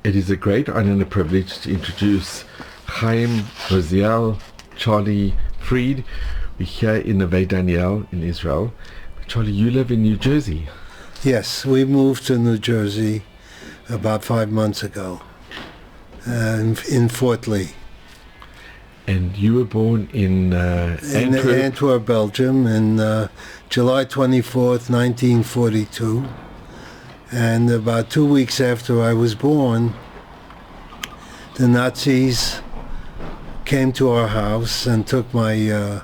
It is a great honor and a privilege to introduce Chaim Rozial Charlie Freed. We're here in Neve Daniel in Israel. Charlie, you live in New Jersey. Yes, we moved to New Jersey about 5 months ago, in Fort Lee. And you were born in Antwerp? In Antwerp, Belgium, in July 24th, 1942. And about 2 weeks after I was born, the Nazis came to our house and took my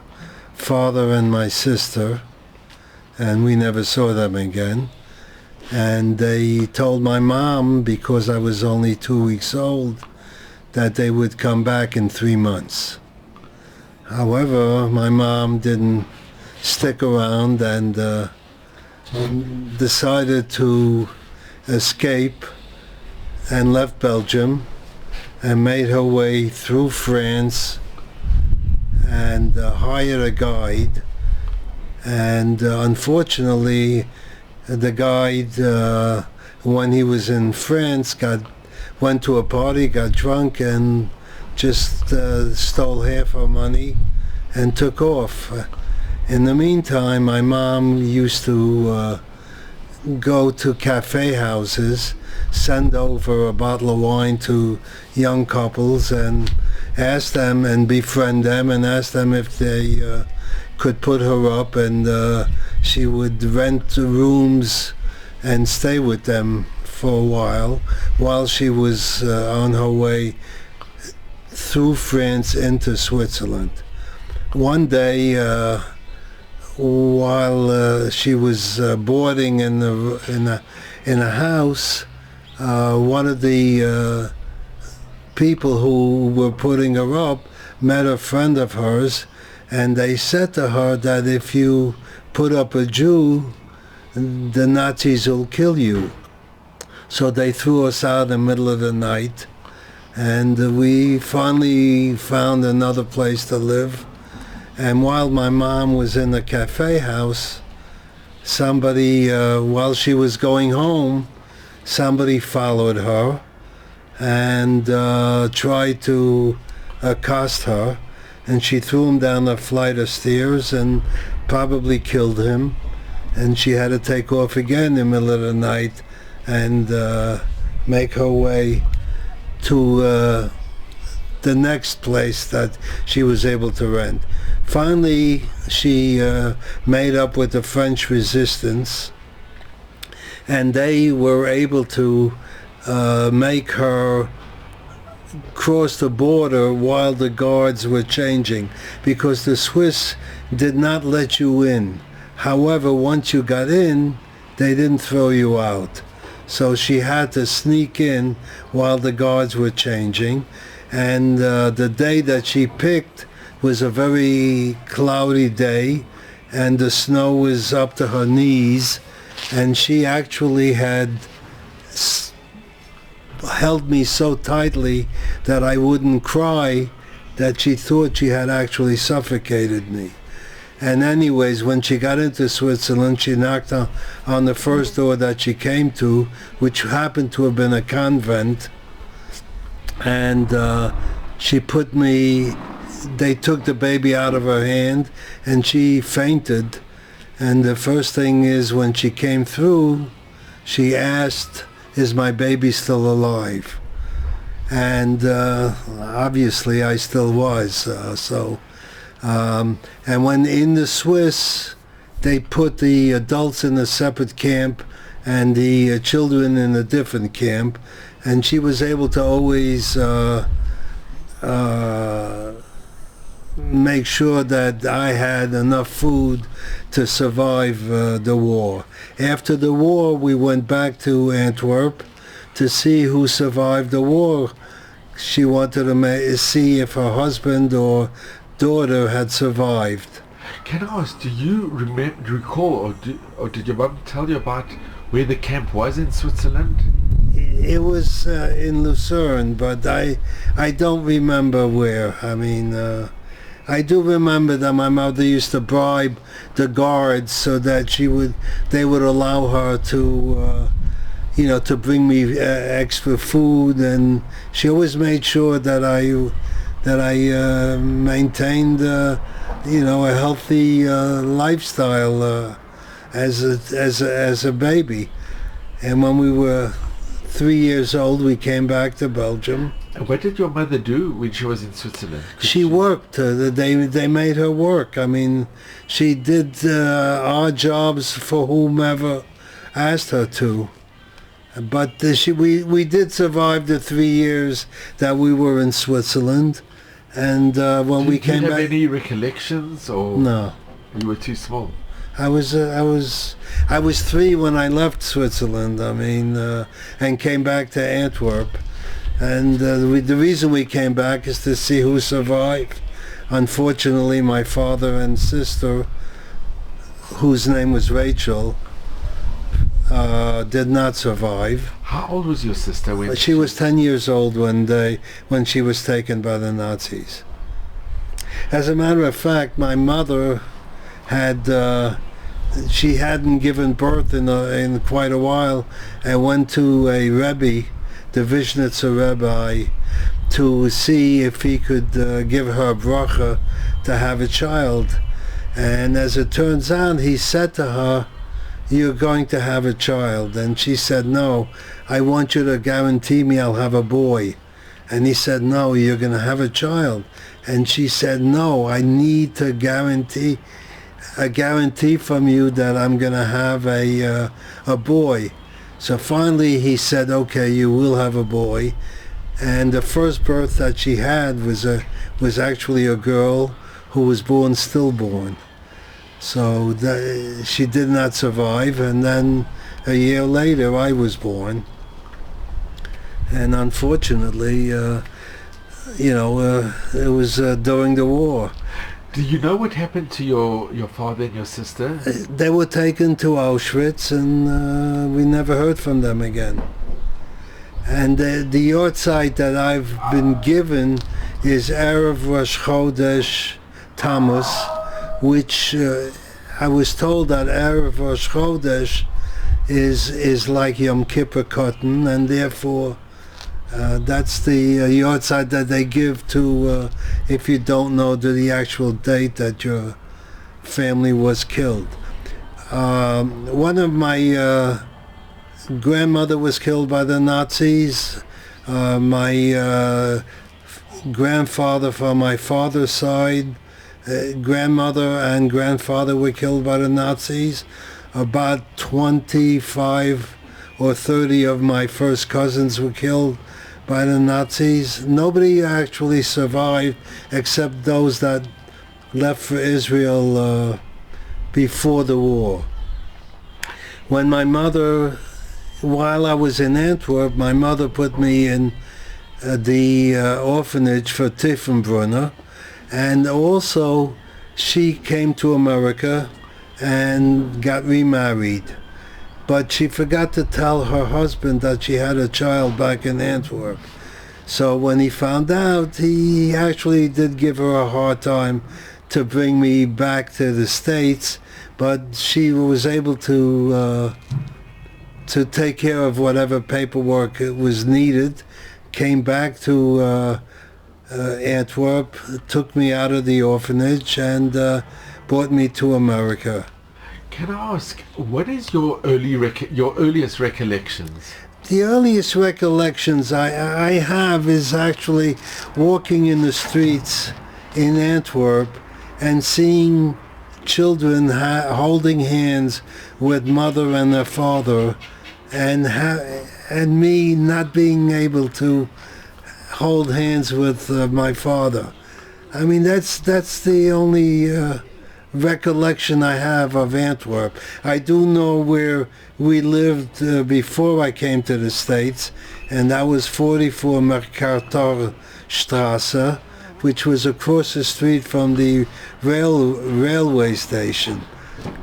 father and my sister, and we never saw them again. And they told my mom, because I was only 2 weeks old, that they would come back in 3 months. However, my mom didn't stick around and decided to escape and left Belgium and made her way through France and hired a guide. And unfortunately, the guide, when he was in France, went to a party, got drunk, and just stole half her money and took off. In the meantime, my mom used to go to cafe houses, send over a bottle of wine to young couples and ask them and befriend them and ask them if they could put her up, and she would rent rooms and stay with them for a while she was on her way through France into Switzerland. One day, while she was boarding in a house, one of the people who were putting her up met a friend of hers, and they said to her that if you put up a Jew, the Nazis will kill you. So they threw us out in the middle of the night, and we finally found another place to live. And while my mom was in the cafe house, somebody, while she was going home, somebody followed her and tried to accost her, and she threw him down a flight of stairs and probably killed him. And she had to take off again in the middle of the night and make her way to the next place that she was able to rent. Finally, she made up with the French resistance, and they were able to make her cross the border while the guards were changing, because the Swiss did not let you in. However, once you got in, they didn't throw you out. So she had to sneak in while the guards were changing. And the day that she picked was a very cloudy day, and the snow was up to her knees, and she actually had held me so tightly that I wouldn't cry that she thought she had actually suffocated me. And anyways, when she got into Switzerland, she knocked on the first door that she came to, which happened to have been a convent, and they took the baby out of her hand, and she fainted. And the first thing is, when she came through, she asked, "Is my baby still alive?" And obviously I still was. And when in the Swiss, they put the adults in a separate camp and the children in a different camp, and she was able to always make sure that I had enough food to survive the war. After the war, we went back to Antwerp to see who survived the war. She wanted to see if her husband or daughter had survived. Can I ask, do you recall, or did your mom tell you about where the camp was in Switzerland? It was in Lucerne, but I don't remember where. I mean, I do remember that my mother used to bribe the guards so that they would allow her to to bring me extra food, and she always made sure that I maintained a healthy lifestyle as a baby. And when we were 3 years old, we came back to Belgium. And what did your mother do when she was in Switzerland? She worked. They made her work. I mean, she did odd jobs for whomever asked her to. But we did survive the 3 years that we were in Switzerland. And when we came back... Did you have any recollections, or no? You were too small. I was 3 when I left Switzerland. I mean, and came back to Antwerp. And the reason we came back is to see who survived. Unfortunately, my father and sister, whose name was Rachel, did not survive. How old was your sister when she was 10 years old when she was taken by the Nazis? As a matter of fact, my mother she hadn't given birth in quite a while, and went to a Rebbe, the Vishnitzer Rebbe, to see if he could give her a bracha to have a child. And as it turns out, he said to her, "You're going to have a child." And she said, "No, I want you to guarantee me I'll have a boy." And he said, "No, you're going to have a child." And she said, "No, I need to guarantee from you that I'm going to have a boy." So finally he said, "Okay, you will have a boy." And the first birth that she had was actually a girl who was born stillborn. So she did not survive, and then a year later I was born. And unfortunately, it was during the war. Do you know what happened to your father and your sister? They were taken to Auschwitz, and we never heard from them again. And the yahrzeit that I've been given is Erev Rosh Chodesh Tammuz, which I was told that Erev Rosh Chodesh is like Yom Kippur cotton, and therefore that's the yahrzeit that they give to, if you don't know the actual date that your family was killed. One of my grandmother was killed by the Nazis. My grandfather from my father's side, grandmother and grandfather were killed by the Nazis. About 25 or 30 of my first cousins were killed by the Nazis. Nobody actually survived except those that left for Israel before the war. When my mother, while I was in Antwerp, my mother put me in the orphanage for Tiefenbrunner, and also she came to America and got remarried. But she forgot to tell her husband that she had a child back in Antwerp. So when he found out, he actually did give her a hard time to bring me back to the States, but she was able to take care of whatever paperwork was needed, came back to Antwerp, took me out of the orphanage, and brought me to America. Can I ask, what is your earliest recollections? The earliest recollections I have is actually walking in the streets in Antwerp and seeing children holding hands with mother and their father, and me not being able to hold hands with my father. I mean, that's the only recollection I have of Antwerp. I do know where we lived before I came to the States, and that was 44 Mercatorstrasse, which was across the street from the railway station.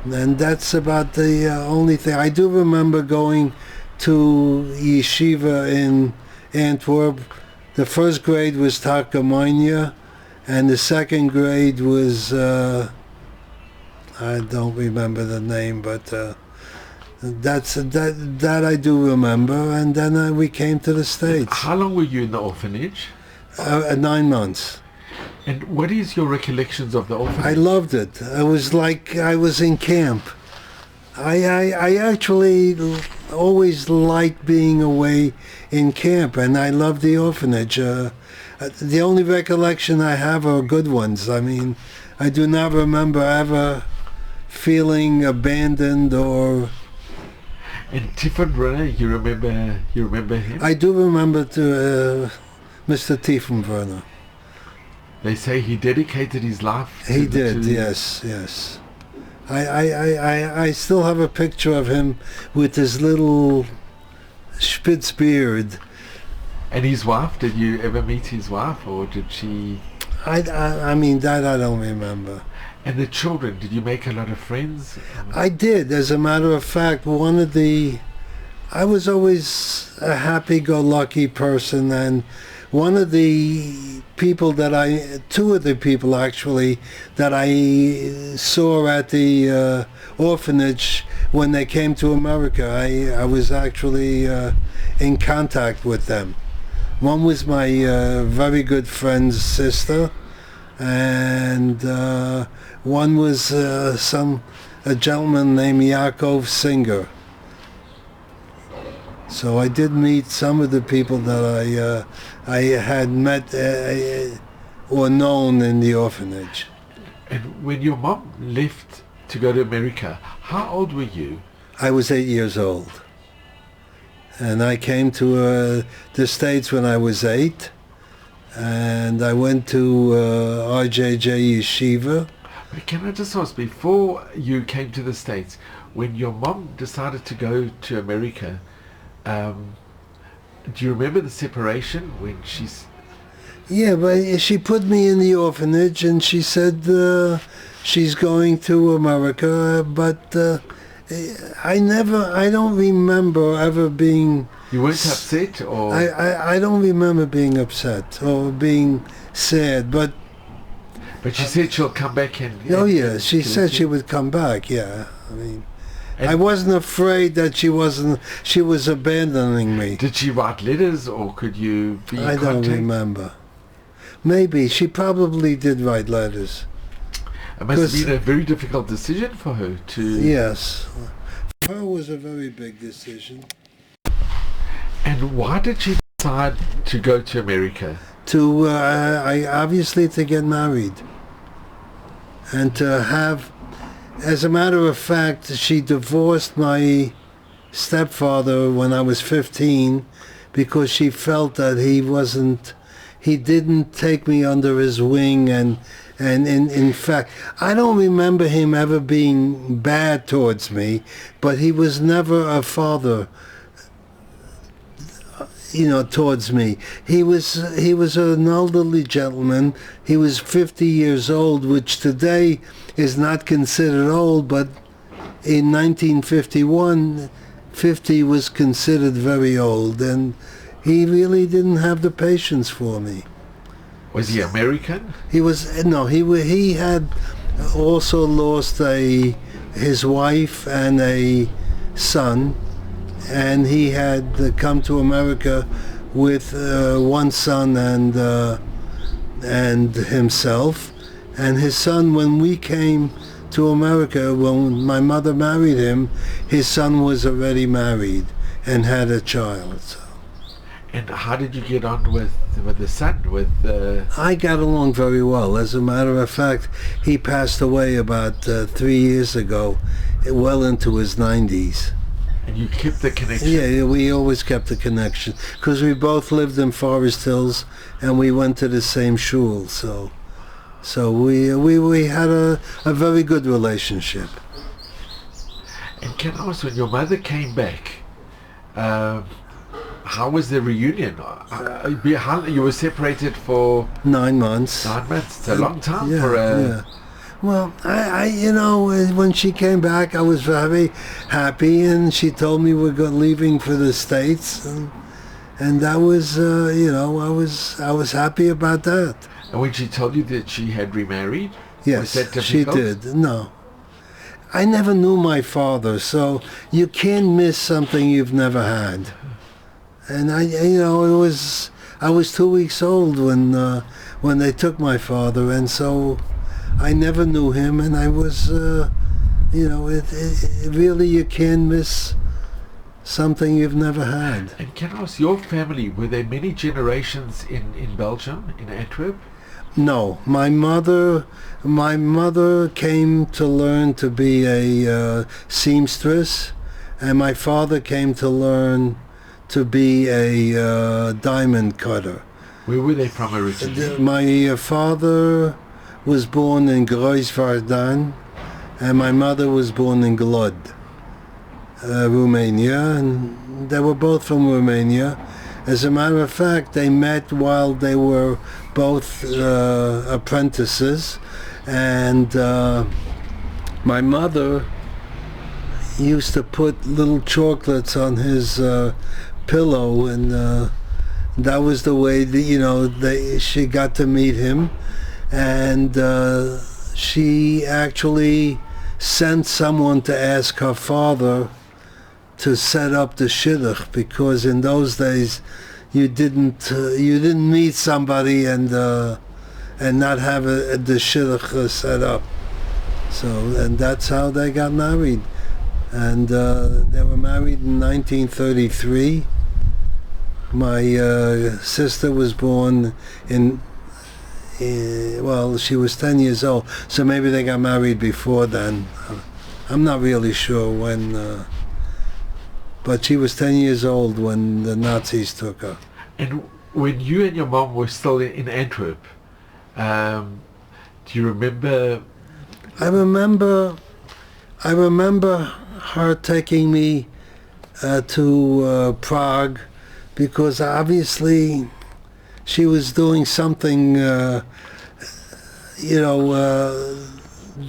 And that's about the only thing. I do remember going to yeshiva in Antwerp. The first grade was Takamania, and the second grade was, I don't remember the name, but That I do remember. And then we came to the States. How long were you in the orphanage? 9 months. And what is your recollections of the orphanage? I loved it. I was like I was in camp. I actually always liked being away in camp, and I loved the orphanage. The only recollection I have are good ones. I mean, I do not remember ever feeling abandoned or... And Tiefenbrunner, you remember him? I do remember Mr. Tiefenbrunner. They say he dedicated his life to He did, yes. I still have a picture of him with his little spitz beard. And his wife, did you ever meet his wife, or did she... I mean, that I don't remember. And the children, did you make a lot of friends? I did. As a matter of fact, I was always a happy-go-lucky person, and one of the people two of the people actually, that I saw at the orphanage when they came to America, I was actually in contact with them. One was my very good friend's sister, and one was a gentleman named Yaakov Singer. So I did meet some of the people that I had met or known in the orphanage. And when your mom left to go to America, how old were you? I was 8 years old. And I came to the States when I was 8. And I went to RJJ Yeshiva. But can I just ask, before you came to the States, when your mom decided to go to America, do you remember the separation when she's... Yeah, but she put me in the orphanage and she said she's going to America, but I don't remember ever being... You weren't upset, or...? I don't remember being upset or being sad, but... But she said she'll come back and... Oh yeah, she said she would come back, yeah. I mean... I wasn't afraid that she was abandoning me. Did she write letters, or could you be in contact? I don't remember. Maybe. She probably did write letters. It must have been a very difficult decision for her to... Yes. For her it was a very big decision. And why did she decide to go to America? Obviously to get married. And to have... As a matter of fact, she divorced my stepfather when I was 15 because she felt that he didn't take me under his wing, and in fact, I don't remember him ever being bad towards me, but he was never a father, towards me. He was an elderly gentleman. He was 50 years old, which today is not considered old, but in 1951, 50 was considered very old, and he really didn't have the patience for me. Was he American? He was, no, he had also lost his wife and a son, and he had come to America with one son and himself. And his son, when we came to America, when my mother married him, his son was already married and had a child. So. And how did you get on with the son? I got along very well. As a matter of fact, he passed away about 3 years ago, well into his 90s. And you kept the connection? Yeah, we always kept the connection because we both lived in Forest Hills and we went to the same shul. So we had a very good relationship. And can I ask, when your mother came back, how was the reunion? You were separated for 9 months. 9 months. It's a long time for a... Yeah. Well, I when she came back, I was very happy, and she told me we're leaving for the States, and that was, I was happy about that. And when she told you that she had remarried? Yes, was that she difficult? did. No. I never knew my father, so you can't miss something you've never had. And I was 2 weeks old when they took my father, and so I never knew him, and I was, really you can't miss something you've never had. And can I ask, your family, were there many generations in Belgium, in Antwerp? No, my mother came to learn to be a seamstress, and my father came to learn to be a diamond cutter. Where were they from originally? My father was born in Groisvardan, and my mother was born in Glod, Romania, and they were both from Romania. As a matter of fact, they met while they were both apprentices, and my mother used to put little chocolates on his pillow, and that was the way that, she got to meet him, and she actually sent someone to ask her father to set up the shidduch, because in those days you didn't meet somebody and not have the shidduch set up. So, and that's how they got married. And they were married in 1933. My sister was born she was 10 years old, so maybe they got married before then. I'm not really sure when, but she was 10 years old when the Nazis took her. And when you and your mom were still in Antwerp, do you remember? I remember her taking me to Prague, because obviously she was doing something,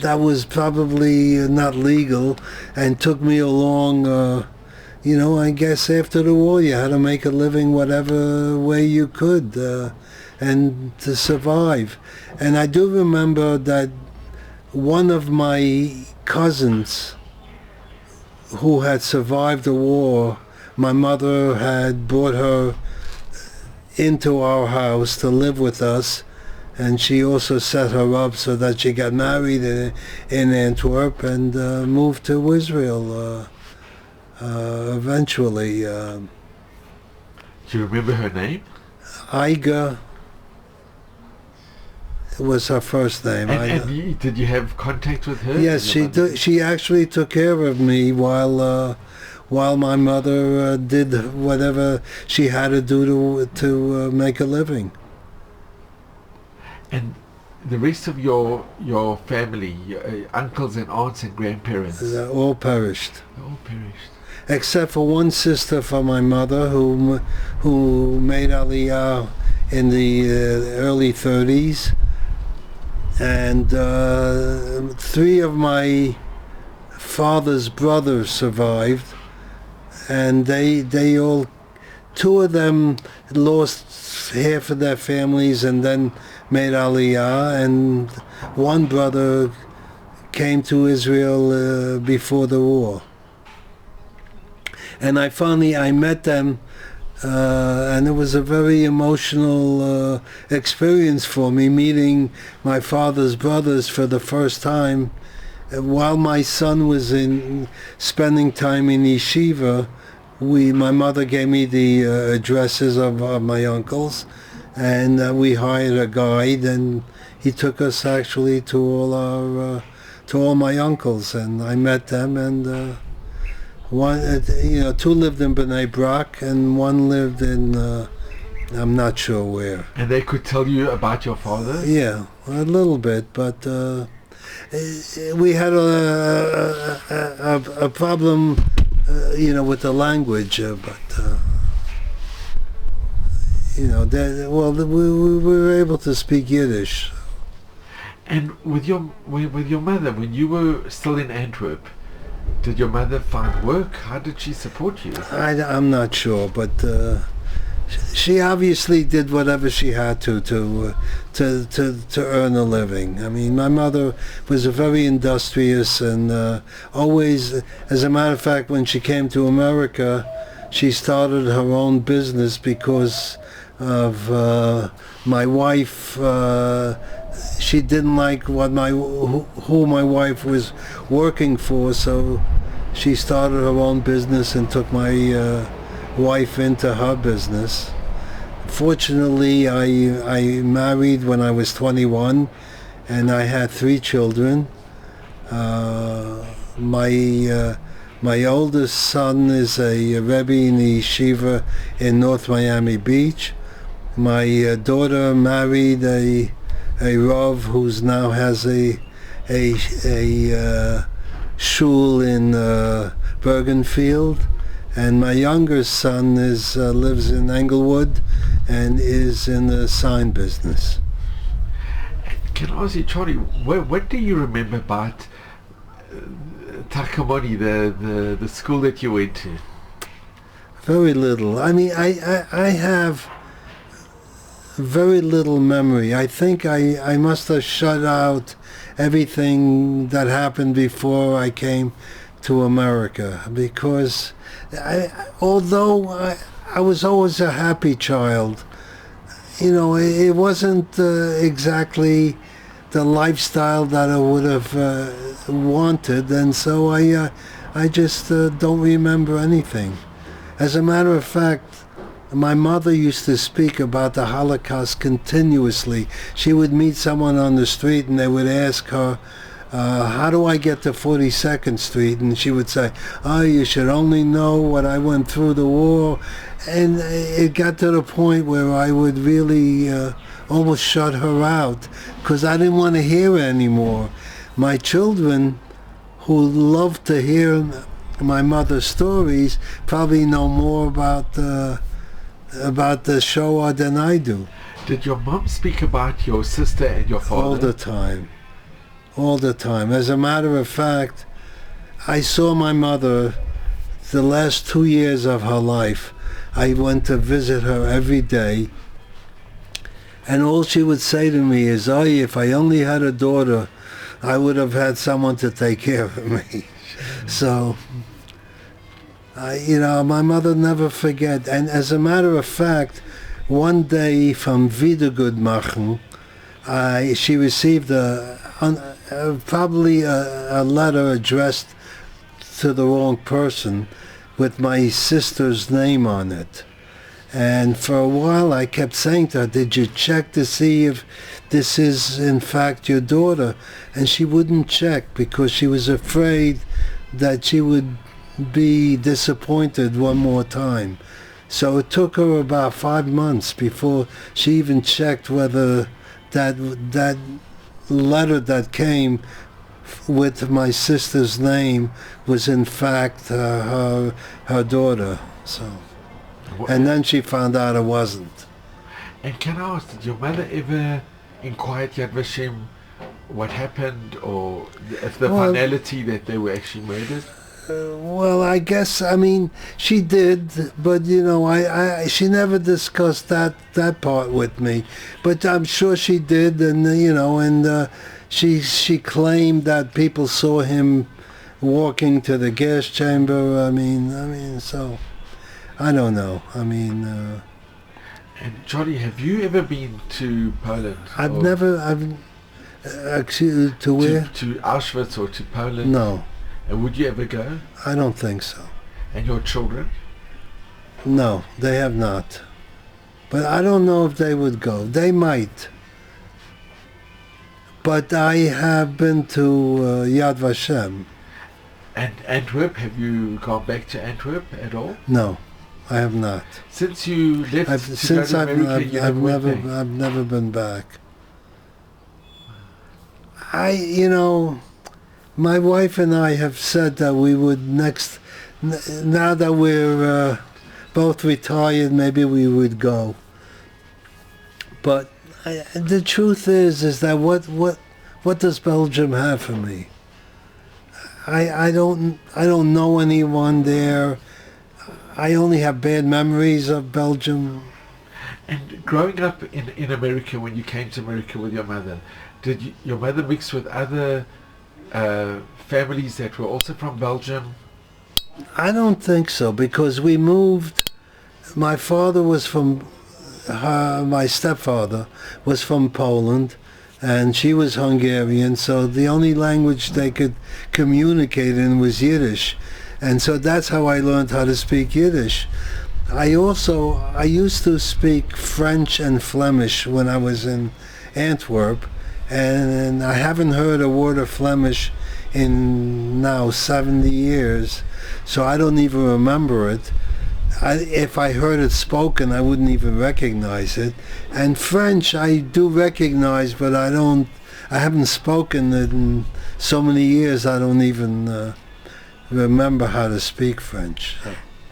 that was probably not legal, and took me along. I guess after the war you had to make a living whatever way you could, and to survive. And I do remember that one of my cousins who had survived the war, my mother had brought her into our house to live with us, and she also set her up so that she got married in Antwerp and moved to Israel eventually. Do you remember her name? Iga was her first name. And did you have contact with her? Yes, she actually took care of me while my mother did whatever she had to do to make a living. And the rest of your family, your uncles and aunts and grandparents? All perished. All perished. Except for one sister from my mother who made Aliyah in the early 30s, and 3 of my father's brothers survived, and they all, 2 of them lost half of their families and then made Aliyah, and 1 brother came to Israel before the war. And I met them, and it was a very emotional experience for me, meeting my father's brothers for the first time. While my son was spending time in yeshiva, my mother gave me the addresses of my uncles, and we hired a guide, and he took us actually to all my uncles, and I met them, and 2 lived in Bnei Brak, and 1 lived in I'm not sure where. And they could tell you about your father? Yeah, a little bit, but we had a problem, with the language, but we were able to speak Yiddish. And with your mother, when you were still in Antwerp, did your mother find work? How did she support you? I'm not sure, but she obviously did whatever she had to earn a living. I mean, my mother was very industrious and always, as a matter of fact, when she came to America, she started her own business because of my wife. She didn't like who my wife was working for, so she started her own business and took my wife into her business. Fortunately, I married when I was 21, and I had 3 children. My oldest son is a Rebbe in the yeshiva in North Miami Beach. My daughter married a Rav who's now has a shul in Bergenfield. And my younger son lives in Englewood and is in the sign business. Can I ask you, Charlie, what do you remember about Takamoni, the school that you went to? Very little. I mean, I have very little memory. I think I must have shut out everything that happened before I came to America, because although I was always a happy child, it wasn't exactly the lifestyle that I would have wanted, and so I just don't remember anything. As a matter of fact, my mother used to speak about the Holocaust continuously. She would meet someone on the street and they would ask her, how do I get to 42nd Street? And she would say, oh, you should only know what I went through the war. And it got to the point where I would really almost shut her out because I didn't want to hear it anymore. My children, who loved to hear my mother's stories, probably know more about the Shoah than I do. Did your mom speak about your sister and your father? All the time. All the time. As a matter of fact, I saw my mother the last 2 years of her life. I went to visit her every day, and all she would say to me is, oh, if I only had a daughter, I would have had someone to take care of me. So, my mother never forget. And as a matter of fact, one day from Wiedergutmachen, she received probably a letter addressed to the wrong person with my sister's name on it. And for a while I kept saying to her, did you check to see if this is in fact your daughter? And she wouldn't check because she was afraid that she would be disappointed one more time. So it took her about 5 months before she even checked whether that letter that came with my sister's name was in fact her daughter. So, and then she found out it wasn't. And can I ask, did your mother ever inquire Yad Vashem what happened, or if the finality that they were actually murdered? Well, I guess, she did, but she never discussed that part with me. But I'm sure she did, and she claimed that people saw him walking to the gas chamber. So I don't know. And Charlie, have you ever been to Poland? I've never. Actually, to where? To Auschwitz or to Poland? No. And would you ever go? I don't think so. And your children? No, they have not. But I don't know if they would go. They might. But I have been to Yad Vashem. And Antwerp, have you gone back to Antwerp at all? No, I have not. Since you left I've never been back. My wife and I have said that we would now that we're both retired, maybe we would go. But the truth is that what does Belgium have for me? I don't know anyone there. I only have bad memories of Belgium. And growing up in America, when you came to America with your mother, your mother mix with other families that were also from Belgium? I don't think so, because we moved. My father was from, my stepfather was from Poland, and she was Hungarian, so the only language they could communicate in was Yiddish. And so that's how I learned how to speak Yiddish. I used to speak French and Flemish when I was in Antwerp, and I haven't heard a word of Flemish in now 70 years, so I don't even remember it. If I heard it spoken, I wouldn't even recognize it. And French I do recognize, but I haven't spoken it in so many years I don't even remember how to speak French.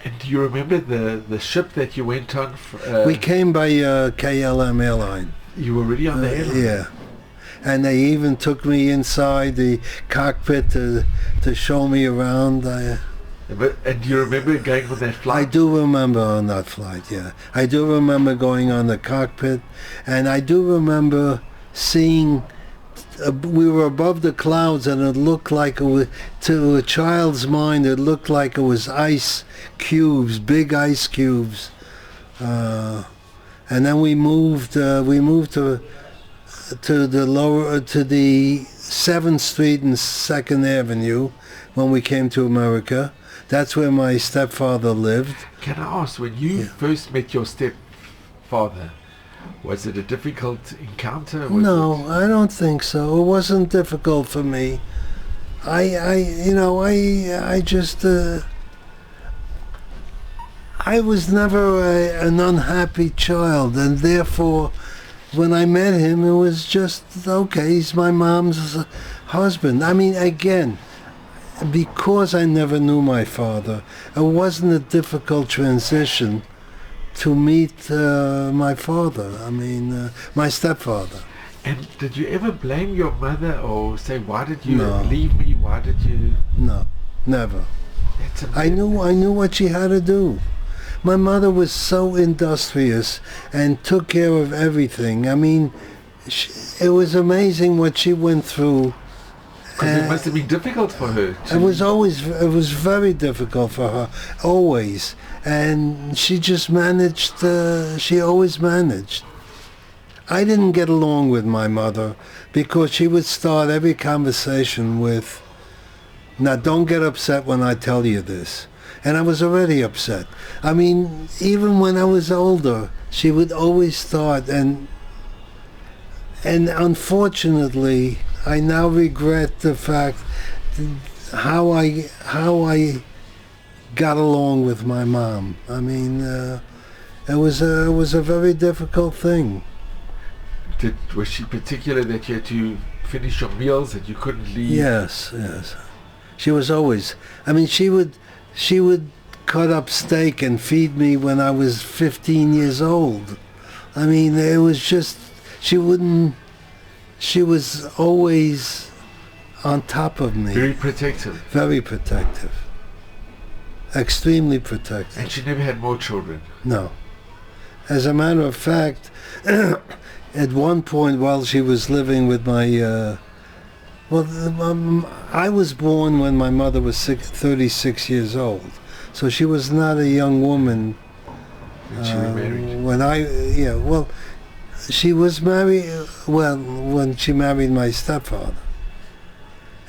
And do you remember the ship that you went on? We came by KLM airline. You were already on the airline? Yeah. And they even took me inside the cockpit to show me around. And do you remember going on that flight? I do remember on that flight, yeah. I do remember going on the cockpit, and I do remember seeing, we were above the clouds, and it looked like it was, to a child's mind, it looked like it was ice cubes, big ice cubes. And then we moved to the 7th Street and 2nd Avenue when we came to America. That's where my stepfather lived. Can I ask, when you first met your stepfather, was it a difficult encounter? No, I don't think so. It wasn't difficult for me. I was never an unhappy child, and therefore, when I met him, it was just, okay, he's my mom's husband. I mean, again, because I never knew my father, it wasn't a difficult transition to meet my father, my stepfather. And did you ever blame your mother or say, why did you leave me? Why did you? No, never. That's I knew what she had to do. My mother was so industrious and took care of everything. I mean, it was amazing what she went through. Because it must have been difficult for her. It was very difficult for her, always. And she just managed, she always managed. I didn't get along with my mother because she would start every conversation with, now don't get upset when I tell you this. And I was already upset. I mean, even when I was older, she would always start, and unfortunately, I now regret the fact how I got along with my mom. I mean, it was a very difficult thing. Was she particular that you had to finish your meals, that you couldn't leave? Yes. She was always. I mean, she would cut up steak and feed me when I was 15 years old. I mean, it was just, she was always on top of me. Very protective. Very protective. Extremely protective. And she never had more children? No. As a matter of fact, at one point while she was living with my, I was born when my mother was 36 years old. So she was not a young woman. When she was married? She was married, when she married my stepfather.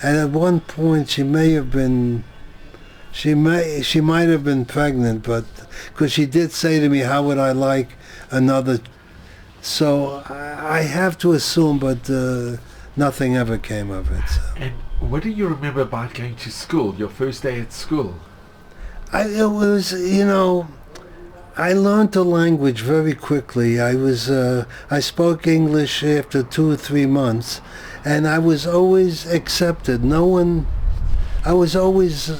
And at one point she might have been pregnant, but because she did say to me, how would I like another? So I have to assume, but nothing ever came of it. So. And what do you remember about going to school, your first day at school? I learned the language very quickly. I spoke English after 2 or 3 months, and I was always accepted. I was always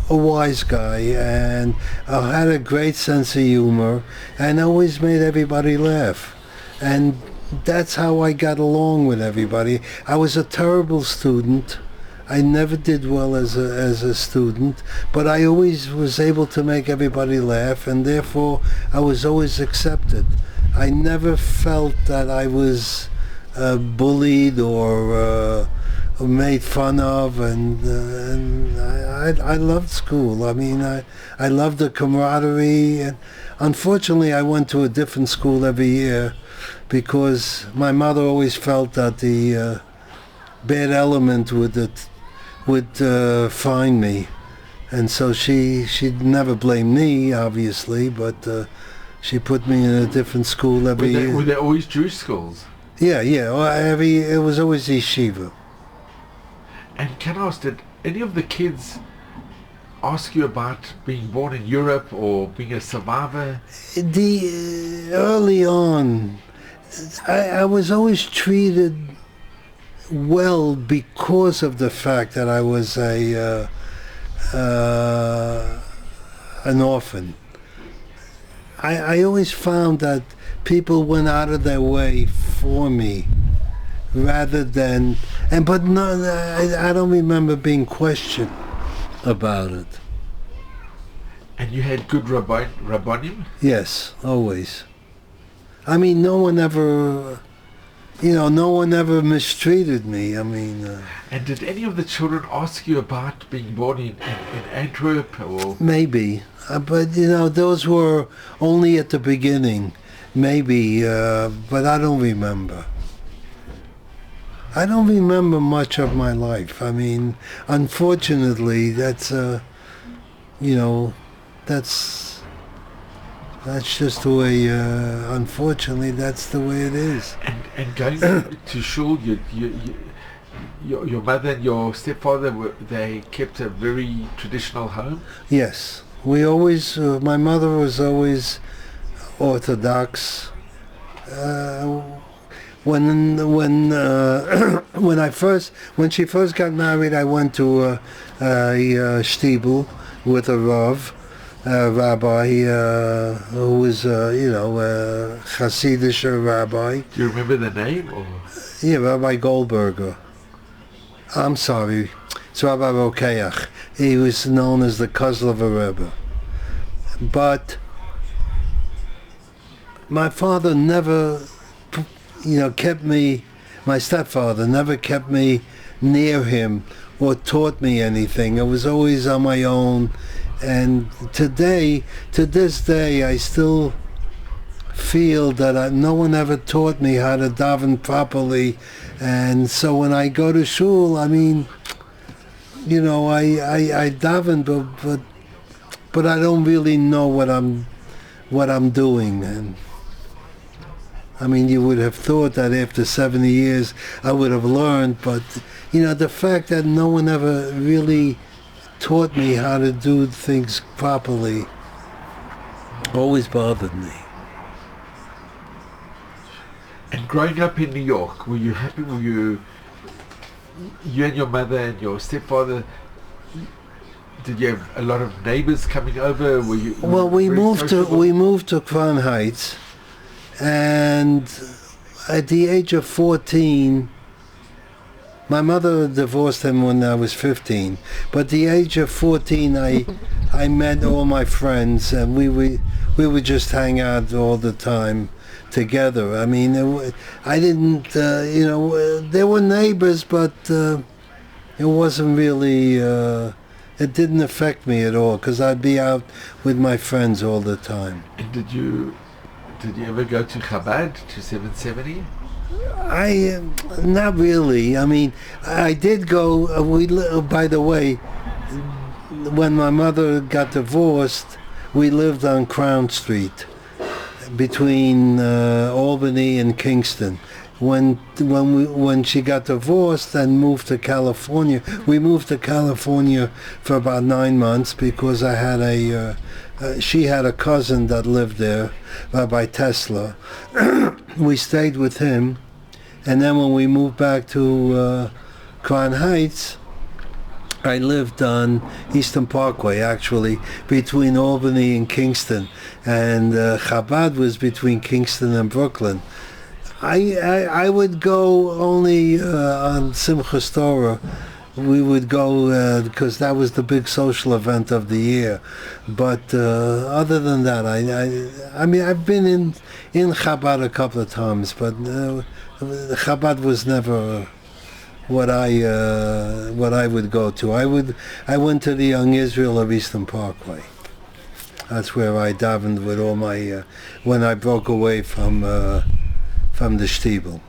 a wise guy, and I had a great sense of humor, and always made everybody laugh. And that's how I got along with everybody. I was a terrible student. I never did well as a student, but I always was able to make everybody laugh, and therefore I was always accepted. I never felt that I was bullied or made fun of, and I loved school. I mean, I loved the camaraderie, and unfortunately I went to a different school every year because my mother always felt that the bad element would find me, and so she'd never blame me, obviously, but she put me in a different school every year. Were there always Jewish schools? Yeah. Well, it was always yeshiva. And can I ask, did any of the kids ask you about being born in Europe or being a survivor? Early on, I was always treated well because of the fact that I was an orphan. I always found that people went out of their way for me, rather than, but no, I don't remember being questioned about it. And you had good rabbonim? Yes, always. I mean, no one ever mistreated me. I mean. And did any of the children ask you about being born in Antwerp or? Maybe, but those were only at the beginning. Maybe, but I don't remember. I don't remember much of my life. I mean, unfortunately, that's just the way. Unfortunately, that's the way it is. And going to shul, your mother and your stepfather they kept a very traditional home. Yes, we always. My mother was always Orthodox. When she first got married, I went to a shtibel with a rabbi who was a Hasidic rabbi. Do you remember the name? Or? Yeah, Rabbi Goldberger. I'm sorry, it's Rabbi Rokeach. He was known as the Kozlover Rebbe. But my father never kept me, my stepfather never kept me near him or taught me anything. I was always on my own, and to this day, I still feel that no one ever taught me how to daven properly, and so when I go to shul, I mean, I daven, but I don't really know what I'm doing. And I mean, you would have thought that after 70 years I would have learned, but the fact that no one ever really taught me how to do things properly always bothered me. And growing up in New York, were you happy? Were you and your mother and your stepfather, did you have a lot of neighbors coming over? Were you? Well, we moved to Crown Heights. And at the age of 14, my mother divorced him when I was 15. But at the age of 14, I met all my friends, and we would just hang out all the time together. I mean, I didn't, there were neighbors, but it wasn't really, it didn't affect me at all, because I'd be out with my friends all the time. And did you ever go to Chabad, to 770? Not really. I mean, I did go, by the way, when my mother got divorced, we lived on Crown Street between Albany and Kingston. When she got divorced and moved to California, we moved to California for about 9 months because I had she had a cousin that lived there, Rabbi Tesla. We stayed with him, and then when we moved back to Crown Heights, I lived on Eastern Parkway, actually, between Albany and Kingston, and Chabad was between Kingston and Brooklyn. I would go only on Simchas Torah we would go because that was the big social event of the year. But other than that, I mean, I've been in Chabad a couple of times, but Chabad was never what I would go to. I went to the Young Israel of Eastern Parkway. That's where I davened with all my when I broke away from the shtibel.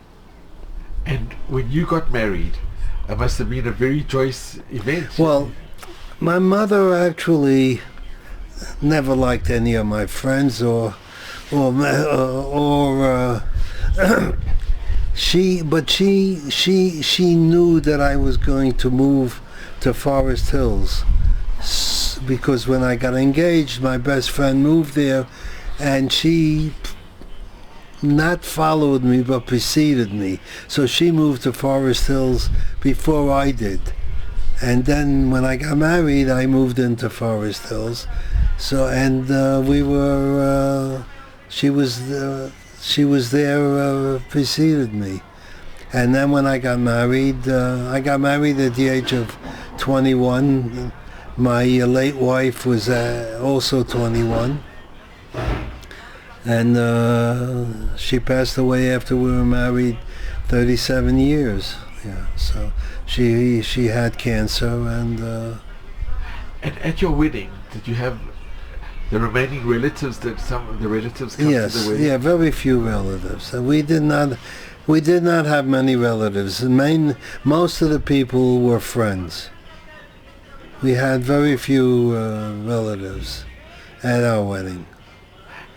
And when you got married, it must have been a very joyous event. Well, my mother actually never liked any of my friends, or she knew that I was going to move to Forest Hills, because when I got engaged, my best friend moved there, and she not followed me but preceded me. So she moved to Forest Hills before I did. And then when I got married, I moved into Forest Hills. So we were she was there preceded me. And then when I got married at the age of 21. My late wife was also 21. And she passed away after we were married 37 years. Yeah, so she had cancer, and at your wedding, did you have the remaining relatives? Did some of the relatives come to the wedding? Yeah, very few relatives. We did not have many relatives. Most of the people were friends. We had very few relatives at our wedding.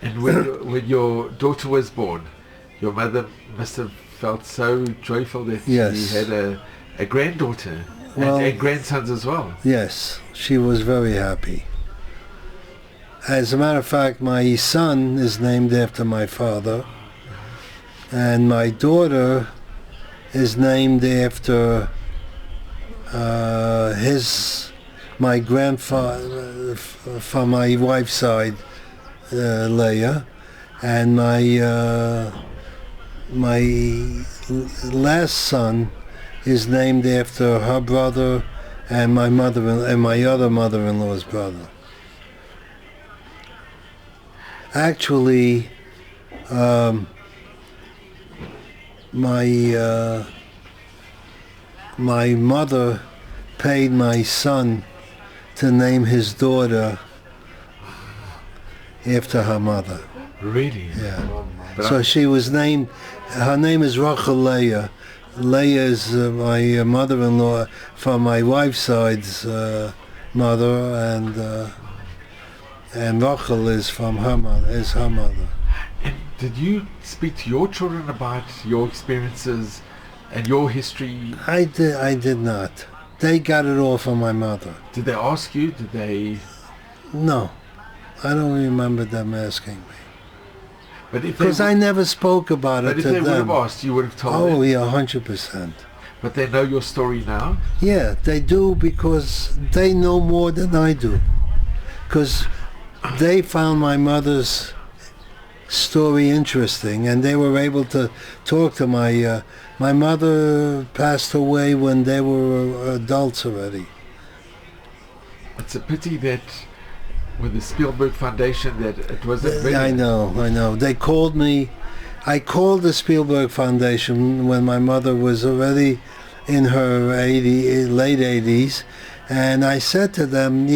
And when your daughter was born, your mother must have felt so joyful that she had a granddaughter, and grandsons as well. Yes, she was very happy. As a matter of fact, my son is named after my father, and my daughter is named after my grandfather from my wife's side, Leah, and my last son is named after her brother and my other mother-in-law's brother. Actually, my mother paid my son to name his daughter after her mother. Really? Yeah. So she was named, her name is Rachel Leah. Leah is my mother-in-law from my wife's side's mother, and Rachel is from her mother. And did you speak to your children about your experiences and your history? I did not. They got it all from my mother. Did they ask you? Did they? No. I don't remember them asking me. But because I never spoke about it to them. But if they would have asked, you would have told them? Oh, yeah, 100%. But they know your story now? Yeah, they do, because they know more than I do. Because they found my mother's story interesting, and they were able to talk to my mother passed away when they were adults already. It's a pity that with the Spielberg Foundation that it wasn't really... I know. They called me. I called the Spielberg Foundation when my mother was already in her late 80s, and I said to them,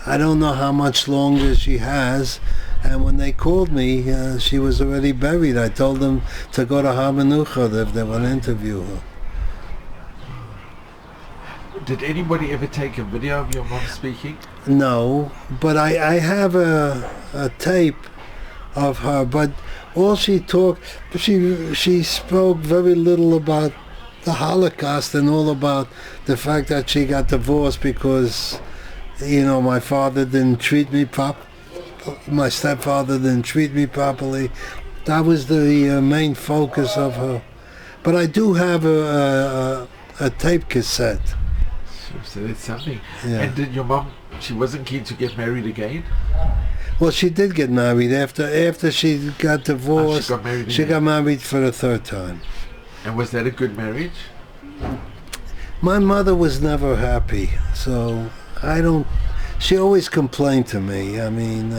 I don't know how much longer she has. And when they called me, she was already buried. I told them to go to Har Menucha if they want to interview her. Did anybody ever take a video of your mom speaking? No, but I have a tape of her. But all she spoke very little about the Holocaust and all about the fact that she got divorced because, my father didn't treat me properly. My stepfather didn't treat me properly. That was the main focus of her. But I do have a tape cassette. So that's something. Yeah. And did your mom, she wasn't keen to get married again? Well, she did get married after she got divorced. She got married for the third time. And was that a good marriage? My mother was never happy, so I don't. She always complained to me. I mean,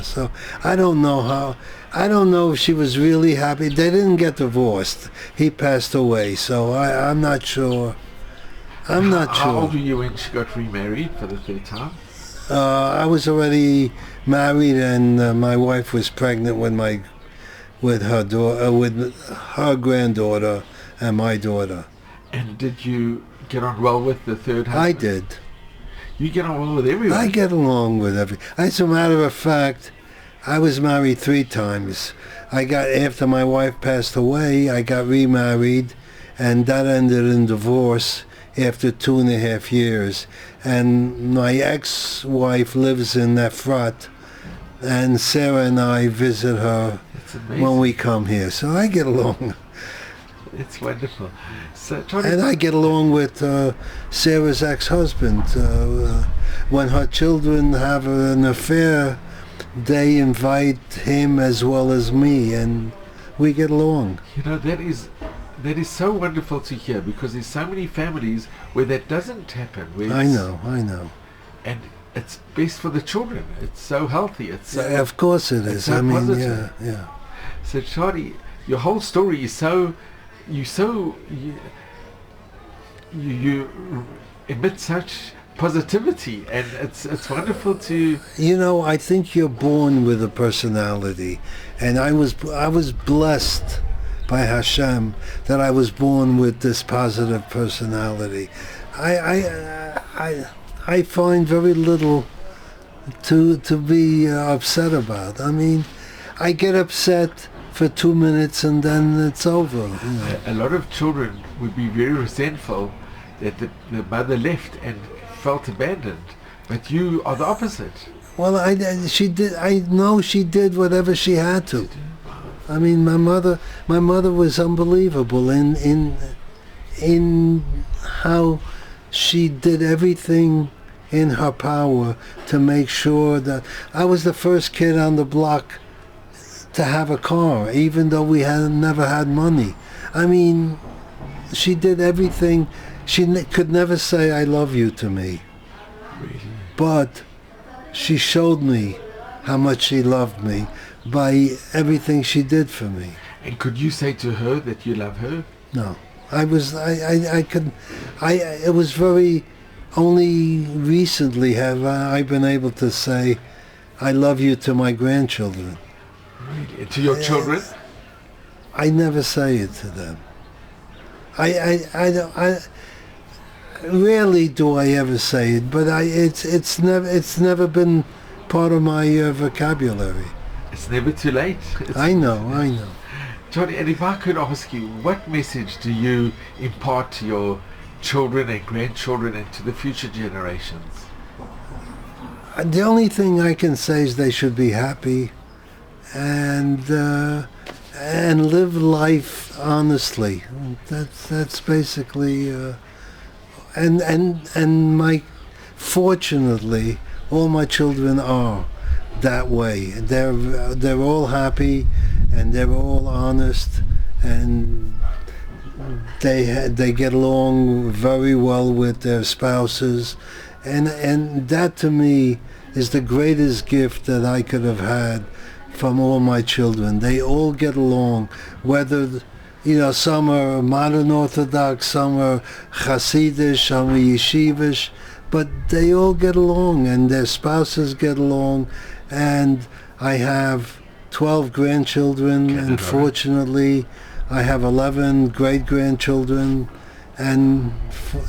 so I don't know how. I don't know if she was really happy. They didn't get divorced. He passed away, so I'm not sure. I'm not sure. How old were you when she got remarried for the third time? I was already married, and my wife was pregnant with her granddaughter and my daughter. And did you get on well with the third husband? I did. You get on well with everyone? I get along with every. As a matter of fact, I was married 3 times. After my wife passed away, I got remarried, and that ended in divorce after 2.5 years. And my ex-wife lives in Antwerp, and Sarah and I visit her when we come here. So I get along. It's wonderful. So, and I get along with Sarah's ex-husband. When her children have an affair, they invite him as well as me, and we get along. You know, that is so wonderful to hear, because there's so many families where that doesn't happen. I know. And it's best for the children. It's so healthy. It's so, of course it is. So I mean, positive. yeah. So Charlie, your whole story is you emit such positivity, and it's wonderful to. You know, I think you're born with a personality, and I was blessed by Hashem that I was born with this positive personality. I find very little to be upset about. I mean, I get upset for 2 minutes and then it's over. You know. A lot of children would be very resentful that the mother left and felt abandoned, but you are the opposite. Well, she did. I know she did whatever she had to. I mean, my mother was unbelievable in how she did everything in her power to make sure that I was the first kid on the block to have a car, even though we had never had money. I mean, she did everything. She could never say "I love you" to me, Really? but she showed me how much she loved me by everything she did for me. And could you say to her that you love her? No, it was very, only recently have I been able to say I love you to my grandchildren. Really? And to your children? I never say it to them. I rarely do I ever say it, but it's never been part of my vocabulary. It's never too late. I know. Charlie, and if I could ask you, what message do you impart to your children and grandchildren and to the future generations? The only thing I can say is they should be happy and live life honestly. That's basically and fortunately all my children are that way. They're all happy and they're all honest, and they get along very well with their spouses, and that to me is the greatest gift that I could have had from all my children. They all get along, whether some are modern Orthodox, some are Hasidish, some are Yeshivish, but they all get along and their spouses get along. And I have 12 grandchildren, and fortunately I have 11 great-grandchildren and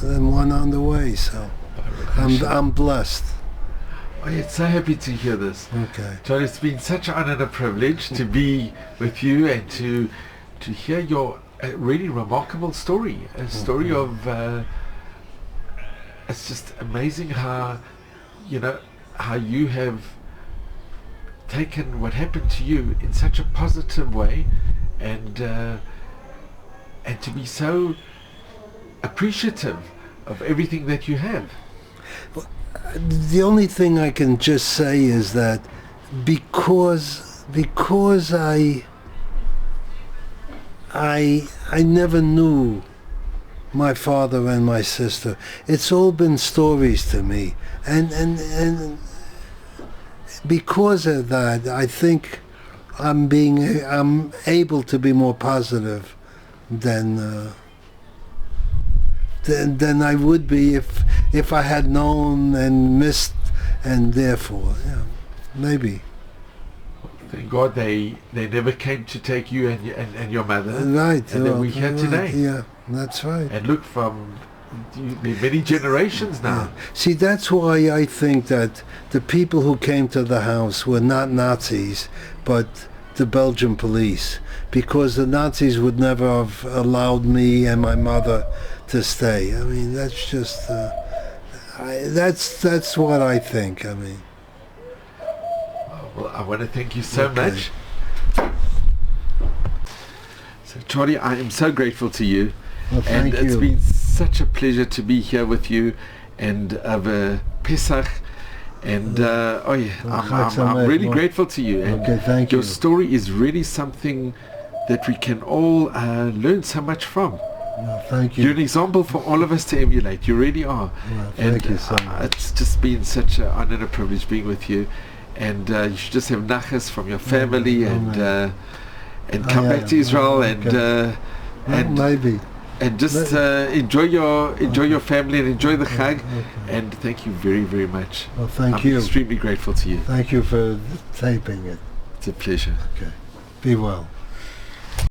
one on the way, so I'm blessed. I'm so happy to hear this. Okay. Charlie, it's been such an honor and a privilege to be with you and to hear your really remarkable story. A story of, it's just amazing how you have taken what happened to you in such a positive way, and to be so appreciative of everything that you have. The only thing I can just say is that because I never knew my father and my sister. It's all been stories to me, and because of that, I think I'm able to be more positive than I would be if I had known and missed, and therefore, maybe. Thank God they never came to take you and your mother. Right. And then we're here today. Yeah, that's right. And look, from many generations now. Yeah. See, that's why I think that the people who came to the house were not Nazis, but the Belgian police, because the Nazis would never have allowed me and my mother to stay. I mean, that's just that's what I think. I mean. Well, I want to thank you so much. So, Charlie, I am so grateful to you. Well, thank you. It's been such a pleasure to be here with you and have Pesach. And I'm really grateful to you. And thank your you. story is really something that we can all learn so much from. Well, thank you. You're an example for all of us to emulate. You really are. Well, thank you so much. It's just been such an honor and a privilege being with you. And you should just have nachas from your family and come back to Israel and maybe. And just enjoy your family and enjoy the Chag. Okay. And thank you very, very much. Well, thank you. I'm extremely grateful to you. Thank you for taping it. It's a pleasure. Okay. Be well.